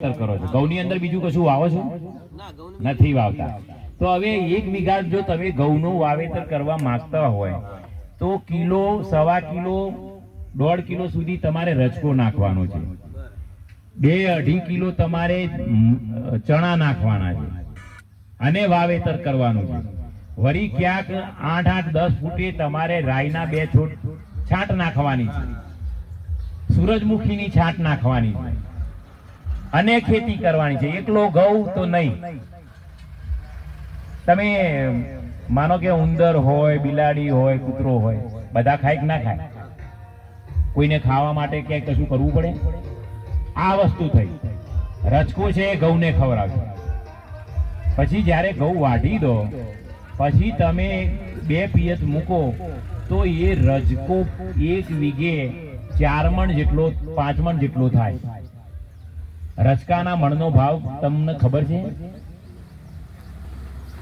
કરો છો ઘઉંની અંદર બીજું કશું વાવો છો? નથી વાવતા. તો હવે 1 વીઘા જો તમે ઘઉંનું વાવેતર કરવા માંગતા હોય તો કિલો, સવા કિલો, 1.5 કિલો સુધી તમારે રજકો નાખવાનો છે. 2-2.5 કિલો તમારે ચણા નાખવાના છે અને વાવેતર કરવાનું છે. વળી ક્યાંક 8-10 ફૂટે તમારે રાઈના 2 છોડ છાંટ નાખવાની છે, સૂરજમુખીની છાંટ નાખવાની છે અને ખેતી કરવાની છે. એકલો ઘઉં તો નહીં. તમે માનો કે ઉંદર હોય, બિલાડી હોય, કૂતરો હોય, બધા ખાય કે ના ખાય? કોઈને ખાવા માટે ક્યાંય કશું કરવું પડે? આ વસ્તુ થઈ. રજકો છે એ ઘઉંને ખવડાવશે. પછી જ્યારે ઘઉં વાઢી દો પછી તમે 2 પિયત મૂકો તો એ રજકો 1 વીઘે 4 મણ જેટલો, 5 મણ જેટલો થાય. રચકાના મણનો ભાવ તમને ખબર છે?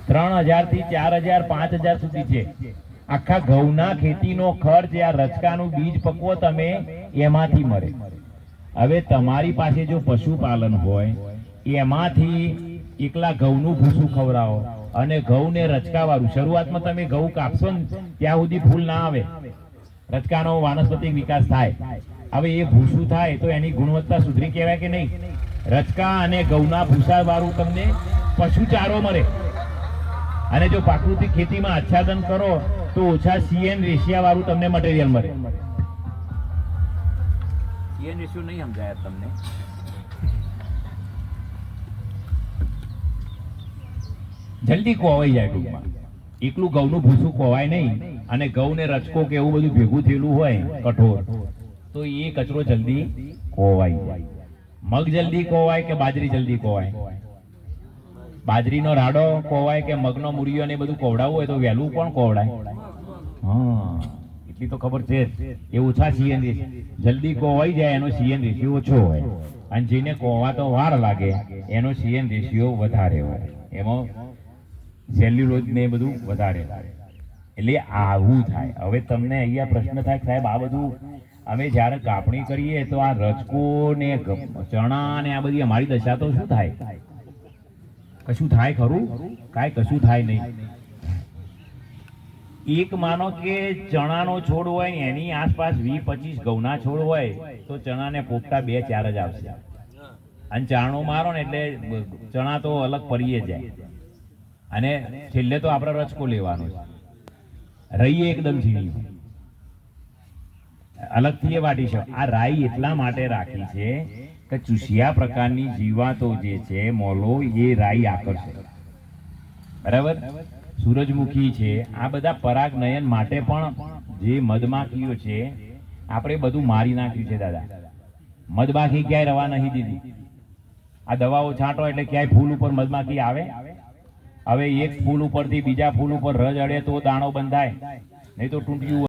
3000 થી 4000, 5000 સુધી છે. આખા ઘઉંના ખેતીનો ખર્ચ આ રચકાનું બીજ પકવો તમે એમાંથી મળે. હવે તમારી પાસે જો પશુપાલન હોય એમાંથી એકલા ઘઉંનું ભૂસું ખવડાવો અને ઘઉંને રચકાવાળું, શરૂઆતમાં તમે ઘઉં કાપશો ને ત્યાં સુધી ફૂલ ના આવે, રચકાનો વાનસ્પતિક વિકાસ થાય. હવે એ ભૂસું થાય તો એની ગુણવત્તા સુધરી કહેવાય કે નહીં? રચકા અને ઘઉંના ભૂસા વાળું તમને પશુચારો મળે. અને જો પ્રાકૃતિક ખેતીમાં આચ્છાદન કરો તો ઓછા CN રેશિયા વાળું તમને મટીરિયલ મળે. CN રેશિયો નહીં સમજાય તમને? જલ્દી કોવાઈ જાય. ટૂંકમાં એકલું ઘઉંનું ભૂસું કોવાય નહીં અને ઘઉં ને રચકો કે એવું બધું ભેગું થયેલું હોય કઠોર તો એ કચરો જલ્દી કોવાઈ જાય. મગ જલ્દી કોવાય કે બાજરી જલ્દી કોવાય? બાજરીનો રાડો કોવાય કે મગનો મૂળિયો ને બધું કોવડાવવું હોય તો વહેલું કોણ કોવડાય? હા, એટલી તો ખબર છે. એ ઓછા CN જલ્દી કોવાઈ જાય એનો CN રેશિયો ઓછો હોય અને જેને કોવાતો વાર લાગે એનો CN રેશિયો વધારે હોય. એમાં સેલ્યુલોઝ ને બધું વધારે થાય. એટલે આવું થાય. હવે તમને અહીંયા પ્રશ્ન થાય સાહેબ આ બધું અમે જ્યારે કાપણી કરીએ તો આ રજકો ને ચણા ને આ બધી અમારી દશા તો શું થાય? કશું થાય ખરું? કાંઈ કશું થાય નહીં. એક માનો કે ચણાનો છોડ હોય એની આસપાસ 20-25 ઘઉંના છોડ હોય તો ચણાને પોપટા 2-4 જ આવશે. અને ચારણો મારો ને એટલે ચણા તો અલગ પડીએ જાય અને છેલ્લે તો આપણે રચકો લેવાનો છે. રહીએ એકદમ ઝીણી અલગથી એ વાટી છે. આ રાઈ એટલા માટે રાખી છે કે ચૂસિયા પ્રકારની જીવાતો જે છે મોલો એ રાઈ આકર્ષે. બરાબર? સૂરજમુખી છે, આ બધા પરાગનયન માટે પણ જે મધમાખીઓ છે આપણે બધું મારી નાખ્યું છે દાદા. મધમાખી ક્યાંય રવા નહીં દીધી. આ દવાઓ છાંટો એટલે ક્યાંય ફૂલ ઉપર મધમાખી આવે? હવે એક ફૂલ ઉપરથી બીજા ફૂલ ઉપર રજ અડે તો દાણો બંધાય, નહીં તો ટૂંટિયું